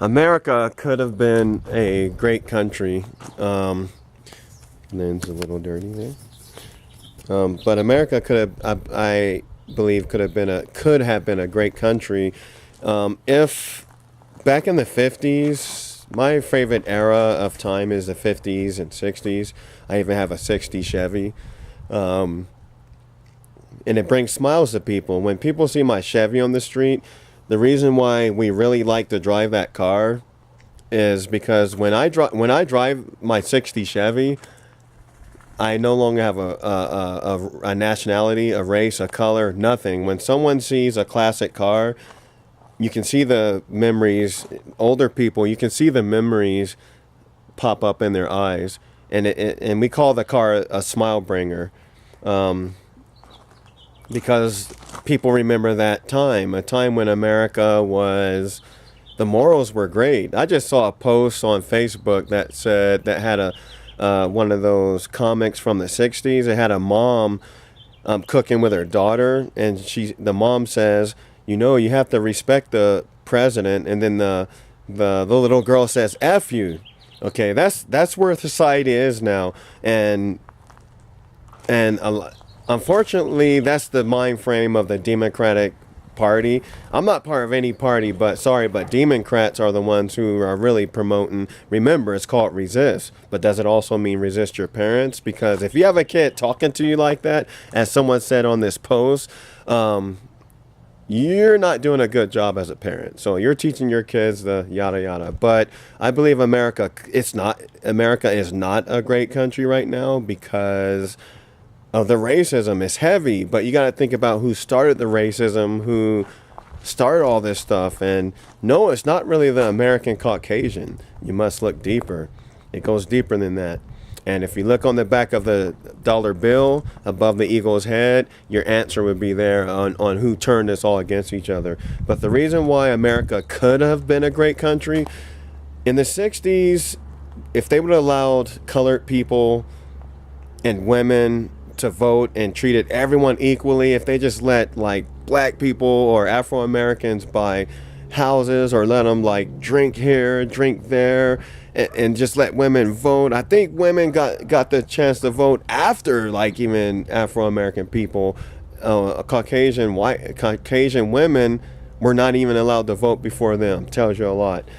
America could have been a great country. Name's a little dirty there. But America I believe, could have been a great country if back in the 50s. My favorite era of time is the 50s and 60s. I even have a 60 Chevy. Um, and it brings smiles to people. When people see my Chevy on the street, the reason why we really like to drive that car is because when I drive my 60 Chevy, I no longer have a nationality, a race, a color, nothing. When someone sees a classic car, you can see the memories. Older people, you can see the memories pop up in their eyes, and we call the car a smile bringer. Um, because people remember that time, a time when America was, the morals were great. I just saw a post on Facebook that had a one of those comics from the 60s. It had a mom cooking with her daughter, and the mom says, you have to respect the president, and then the little girl says, F you. Okay, that's where society is now, and unfortunately, that's the mind frame of the Democratic Party. I'm not part of any party, but sorry, but Democrats are the ones who are really promoting. Remember, it's called resist, but does it also mean resist your parents? Because if you have a kid talking to you like that, as someone said on this post, you're not doing a good job as a parent. So you're teaching your kids the yada yada. But I believe America is not a great country right now because of the racism. Is heavy, but you got to think about who started the racism, who started all this stuff. And no, it's not really the American Caucasian. You must look deeper. It goes deeper than that. And if you look on the back of the dollar bill above the eagle's head, your answer would be there on who turned this all against each other. But the reason why America could have been a great country in the 60s, if they would have allowed colored people and women to vote and treated everyone equally, if they just let like black people or Afro Americans buy houses or let them like drink here, drink there, and just let women vote. I think women got the chance to vote after like even Afro American people. Caucasian women were not even allowed to vote before them. Tells you a lot.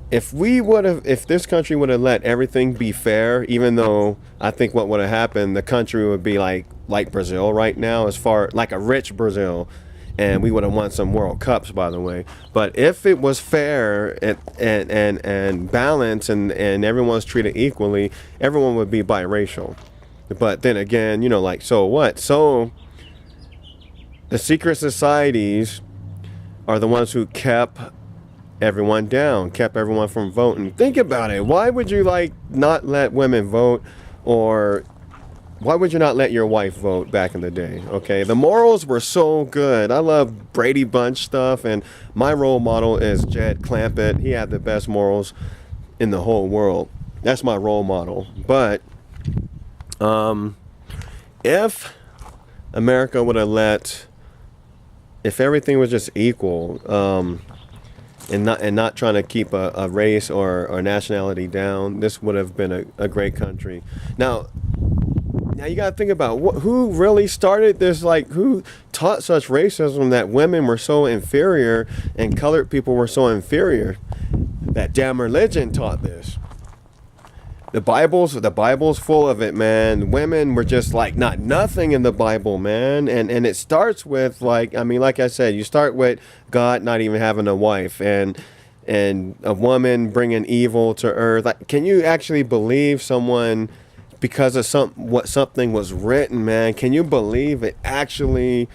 If this country would have let everything be fair, even though I think what would have happened, the country would be like Brazil right now, as far like a rich Brazil, and we would have won some World Cups, by the way. But if it was fair and balanced and everyone's treated equally, everyone would be biracial. But then again, like, so what? So the secret societies are the ones who kept everyone down, kept everyone from voting. Think about it. Why would you not let women vote, or why would you not let your wife vote back in the day? Okay, the morals were so good. I love Brady Bunch stuff, and my role model is Jed Clampett. He had the best morals in the whole world. That's my role model. But if America would have if everything was just equal, and not trying to keep a race or nationality down, this would have been a great country. Now you got to think about who really started this, who taught such racism that women were so inferior and colored people were so inferior. That damn religion taught this. The Bible's full of it, man. Women were just not nothing in the Bible, man. And it starts with like I said, you start with God not even having a wife and a woman bringing evil to earth. Can you actually believe someone, because of something was written, man? Can you believe it actually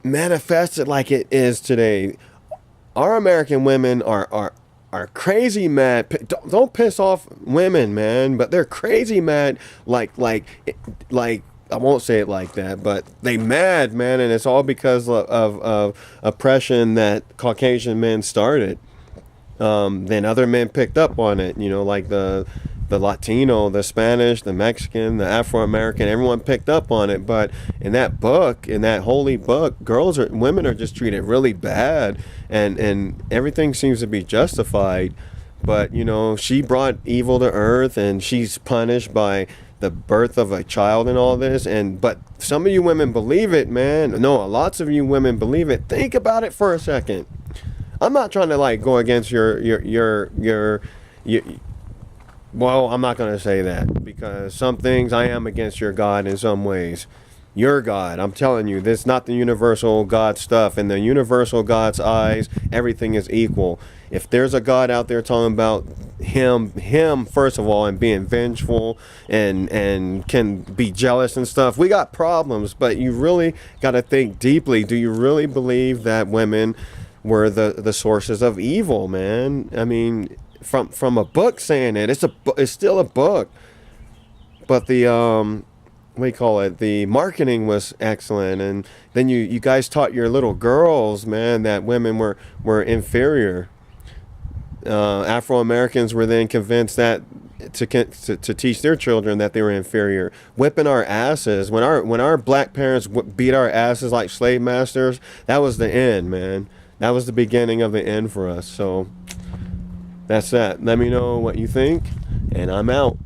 manifested like it is today? Our American women are crazy mad. Don't piss off women, man, but they're crazy mad. Like I won't say it like that, but they mad, man, and it's all because of oppression that Caucasian men started. Then other men picked up on it, like the the Latino, the Spanish, the Mexican, the Afro-American, everyone picked up on it. But in that book, in that holy book, women are just treated really bad, and everything seems to be justified. But she brought evil to earth, and she's punished by the birth of a child and all this. But some of you women believe it, man. No, lots of you women believe it. Think about it for a second. I'm not trying to like go against your well, I'm not going to say that, because some things I am against your God in some ways. Your God, I'm telling you, this is not the universal God stuff. In the universal God's eyes, everything is equal. If there's a God out there talking about him first of all, and being vengeful and can be jealous and stuff, we got problems. But you really got to think deeply. Do you really believe that women were the sources of evil, man? I mean, from a book saying it, it's still a book, but the what do you call it, the marketing was excellent. And then you guys taught your little girls, man, that women were inferior. Afro-Americans were then convinced that to teach their children that they were inferior, whipping our asses. When our black parents beat our asses like slave masters, that was the end, man. That was the beginning of the end for us. So that's that. Let me know what you think, and I'm out.